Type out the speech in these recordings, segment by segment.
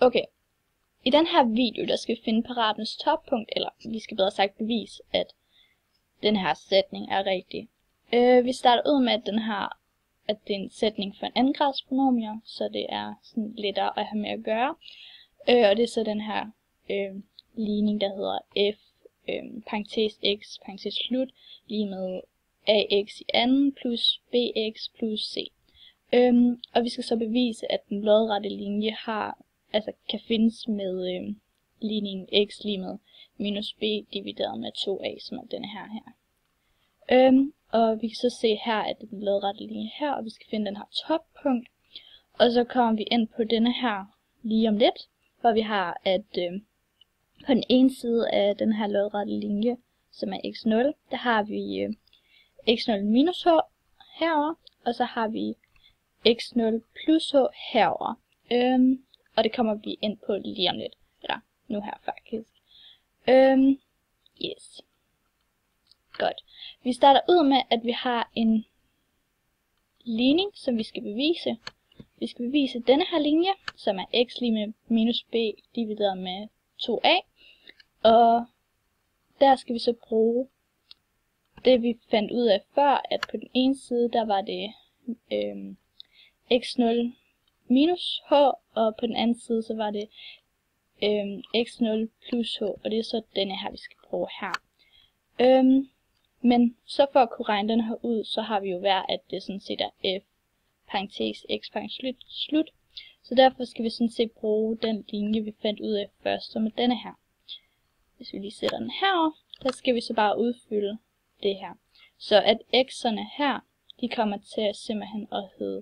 Okay, i den her video, der skal vi finde parabelens toppunkt, eller vi skal bedre sagt bevise, at den her sætning er rigtig. Vi starter ud med, at det er en sætning for en andengrads polynomier, så det er sådan lettere at have med at gøre. Og det er så den her ligning, der hedder f parentes x parentes slut lige med ax i anden plus bx plus c. Og vi skal så bevise, at den lodrette linje kan findes med ligningen x lige med minus b divideret med 2a, som er denne her. Og vi kan så se her, at det er den lodrette linje her, og vi skal finde den her toppunkt. Og så kommer vi ind på denne her lige om lidt, hvor vi har, at på den ene side af den her lodrette linje, som er x0, der har vi x0 minus h herover, og så har vi x0 plus h herover. Og det kommer vi ind på lige om lidt, eller nu her faktisk. Yes. Godt. Vi starter ud med, at vi har en ligning, som vi skal bevise. Vi skal bevise denne her linje, som er x lige med minus b divideret med 2a. Og der skal vi så bruge det, vi fandt ud af før, at på den ene side, der var det x0 minus h, og på den anden side, så var det x0 plus h, og det er så denne her, vi skal bruge her. Men så for at kunne regne den her ud, så har vi jo hver, at det sådan set er f parentes x parentes slut. Så derfor skal vi sådan set bruge den linje, vi fandt ud af først, som er denne her. Hvis vi lige sætter den herover, der skal vi så bare udfylde det her. Så at x'erne her, de kommer til at simpelthen at hedde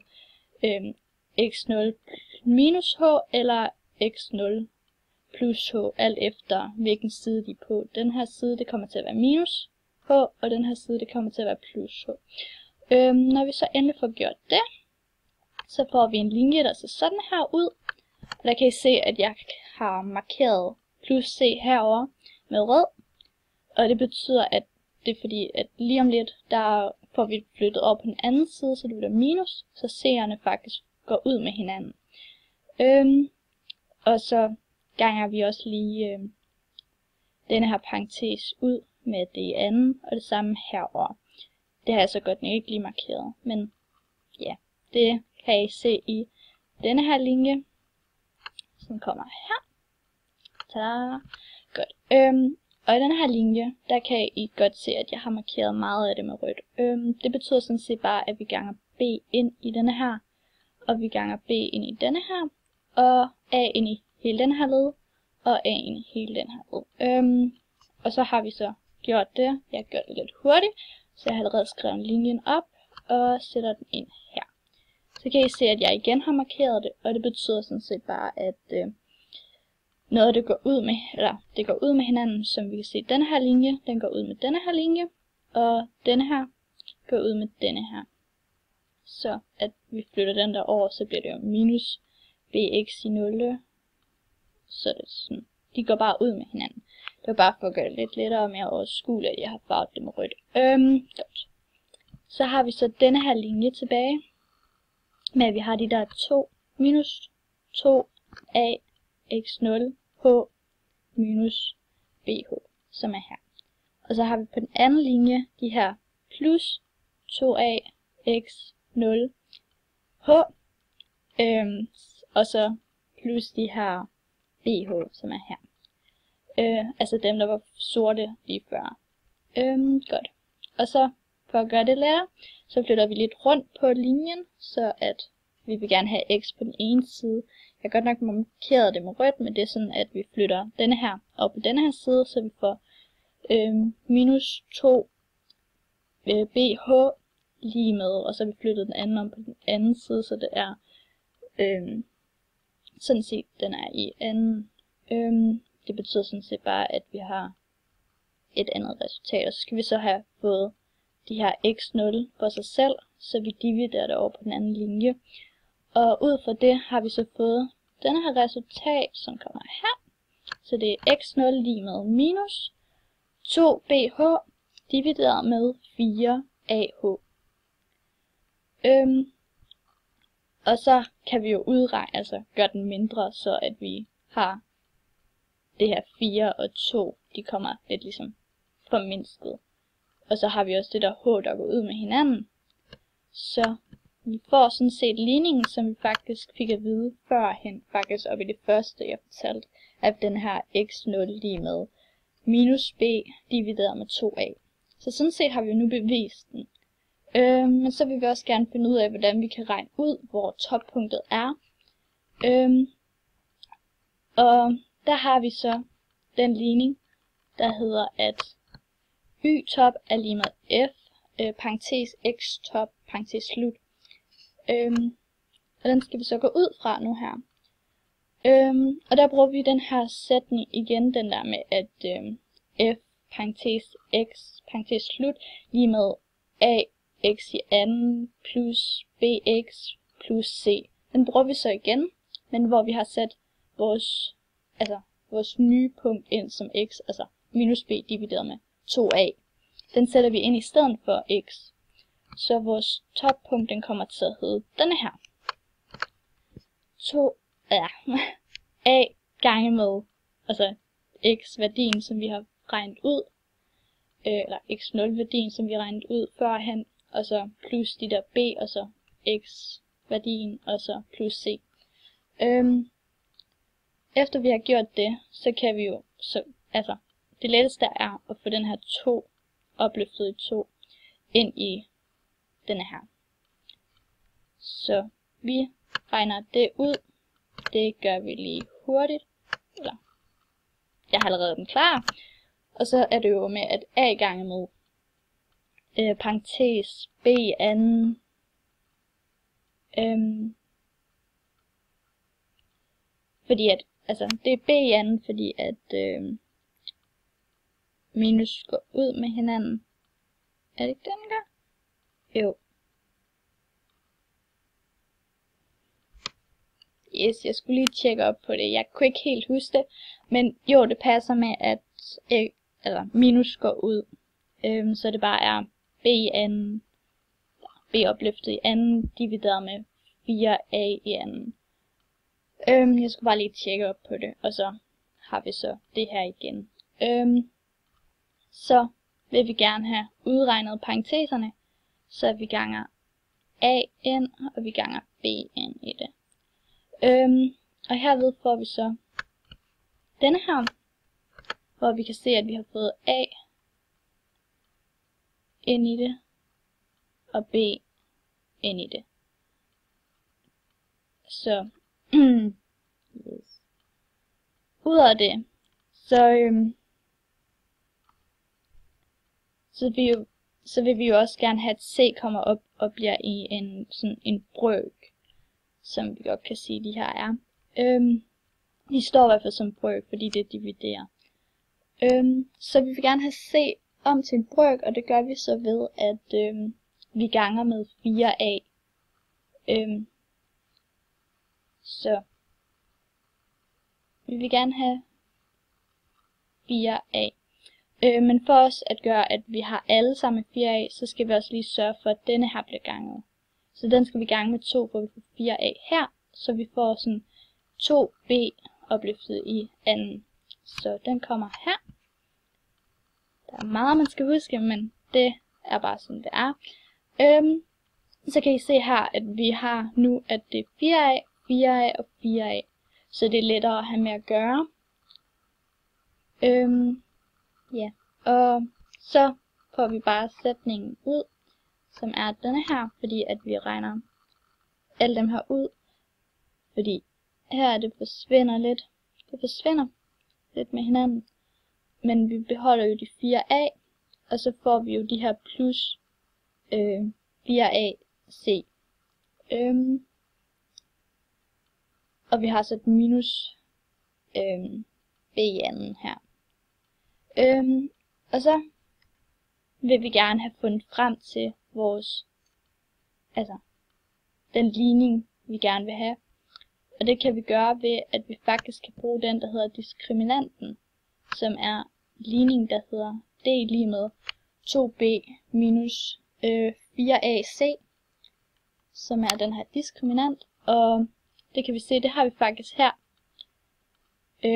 x0 minus h eller x0 plus h, alt efter hvilken side de er på. Den her side, det kommer til at være minus h, og den her side, det kommer til at være plus h. Når vi så endelig får gjort det, så får vi en linje, der ser sådan her ud. Og der kan I se, at jeg har markeret plus c herover med rød. Og det betyder, at det er fordi, at lige om lidt, der får vi flyttet over på den anden side, så det bliver minus, så c'erne faktisk går ud med hinanden. Og så ganger vi også lige denne her parentes ud med det i anden, og det samme herover. Det har jeg så godt nok ikke lige markeret, men ja, det kan I se i denne her linje, som kommer her. Tada! Godt. Og i denne her linje, der kan I godt se, at jeg har markeret meget af det med rødt. Det betyder sådan set bare, at vi ganger b ind i denne her, og vi ganger b ind i denne her, og a ind i hele den her led, og a ind i hele den her led. Og så har vi så gjort det. Jeg har gjort det lidt hurtigt, så jeg har allerede skrevet linjen op, og sætter den ind her. Så kan I se, at jeg igen har markeret det, og det betyder sådan set bare, at noget det går ud med, det går ud med hinanden, som vi kan se. Denne her linje, den går ud med denne her linje, og denne her går ud med denne her. Så at vi flytter den der over, så bliver det jo minus bx i 0. Så det er sådan, de går bare ud med hinanden. Det var bare for at gøre det lidt lettere og mere overskueligt, at jeg har farvet det med rødt. Godt. Så har vi så denne her linje tilbage, med at vi har de der 2 minus 2a x0 h minus bh, som er her. Og så har vi på den anden linje de her plus 2a x0 h, og så plus de her bh, som er her. Altså dem, der var sorte lige før. Godt. Og så for at gøre det lettere, så flytter vi lidt rundt på linjen, så at vi vil gerne have x på den ene side. Jeg har godt nok markeret det med rødt, men det er sådan, at vi flytter denne her op på denne her side, så vi får minus 2 bh lige med, og så har vi flyttet den anden om på den anden side, så det er sådan set, den er i anden. Det betyder sådan set bare, at vi har et andet resultat, og så skal vi så have fået de her x0 for sig selv, så vi dividerer det over på den anden linje. Og ud fra det har vi så fået denne her resultat, som kommer her. Så det er x0 lige med minus 2bh divideret med 4ah. Og så kan vi jo udregne, altså gøre den mindre, så at vi har det her 4 og 2, de kommer lidt ligesom formindsket. Og så har vi også det der h, der går ud med hinanden. Så vi får sådan set ligningen, som vi faktisk fik at vide førhen, faktisk op i det første, jeg fortalte, at den her x0 lige med minus b divideret med 2a. Så sådan set har vi jo nu bevist den. Men så vil vi også gerne finde ud af, hvordan vi kan regne ud, hvor toppunktet er. Og der har vi så den ligning, der hedder, at y-top er lige med f, parentes x-top, parentes slut. Og den skal vi så gå ud fra nu her. Og der bruger vi den her sætning igen, den der med, at f, parentes x, parentes slut, lige med a, x i anden, plus bx, plus c. Den bruger vi så igen, men hvor vi har sat vores nye punkt ind som x, altså minus b divideret med 2a. Den sætter vi ind i stedet for x. Så vores toppunkt, den kommer til at hedde denne her. A gange med, altså x-værdien, som vi har regnet ud, eller x0-værdien, som vi har regnet ud førhen, og så plus de der b, og så x-værdien, og så plus c. Efter vi har gjort det, så kan vi jo, det letteste er at få den her 2 opløftet i 2 ind i denne her. Så vi regner det ud. Det gør vi lige hurtigt. Eller, jeg har allerede den klar. Og så er det jo med, at a gange med parentes b i anden. Fordi at, det er b i anden, fordi at minus går ud med hinanden. Er det ikke den gør? Jo. Yes, jeg skulle lige tjekke op på det. Jeg kunne ikke helt huske det. Men jo, det passer med, at minus går ud. Så det bare er b i anden, b opløftet i anden, divideret med 4a i anden. Jeg skulle bare lige tjekke op på det, og så har vi så det her igen. Så vil vi gerne have udregnet parenteserne, så vi ganger a ind, og vi ganger b ind i det. Og herved får vi så denne her, hvor vi kan se, at vi har fået a ind i det, og b ind i det. Så yes. Ud af det, så vil vi jo også gerne have, at c kommer op og bliver i en brøk, som vi godt kan sige, de her er. De står i hvert fald som brøk, fordi det dividerer. Så vi vil gerne have c om til en brøk, og det gør vi så ved, at vi ganger med 4a. Så vi vil gerne have 4a. Men for os at gøre, at vi har alle sammen 4a, så skal vi også lige sørge for, at denne her bliver ganget. Så den skal vi gange med 2, for vi får 4a her, så vi får sådan 2b opløftet i anden. Så den kommer her. Der er meget, man skal huske, men det er bare sådan, det er. Så kan I se her, at vi har nu, at det er 4a, 4a og 4a. Så det er lettere at have med at gøre. Ja, og så får vi bare sætningen ud, som er denne her, fordi at vi regner alle dem her ud. Fordi her det forsvinder lidt. Det forsvinder lidt med hinanden. Men vi beholder jo de 4a, og så får vi jo de her plus 4ac. Og vi har så et minus b i anden her. Og så vil vi gerne have fundet frem til vores, den ligning, vi gerne vil have. Og det kan vi gøre ved, at vi faktisk kan bruge den, der hedder diskriminanten, som er ligningen, der hedder d lige med 2b minus 4ac, som er den her diskriminant. Og det kan vi se, det har vi faktisk her.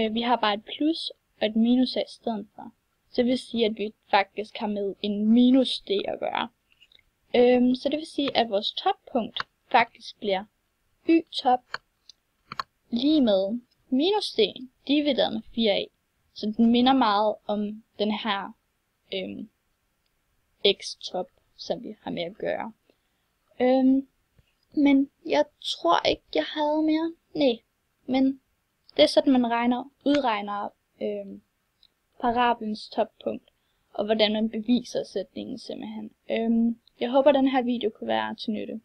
Vi har bare et plus og et minus her i stedet for. Så det vil sige, at vi faktisk har med en minus d at gøre. Så det vil sige, at vores toppunkt faktisk bliver y-top lige med minus d divideret med 4a. Så den minder meget om den her x-top, som vi har med at gøre. Men jeg tror ikke, jeg havde mere. Nej, men det er sådan, man udregner parabelens toppunkt, og hvordan man beviser sætningen simpelthen. Jeg håber, den her video kunne være til nytte.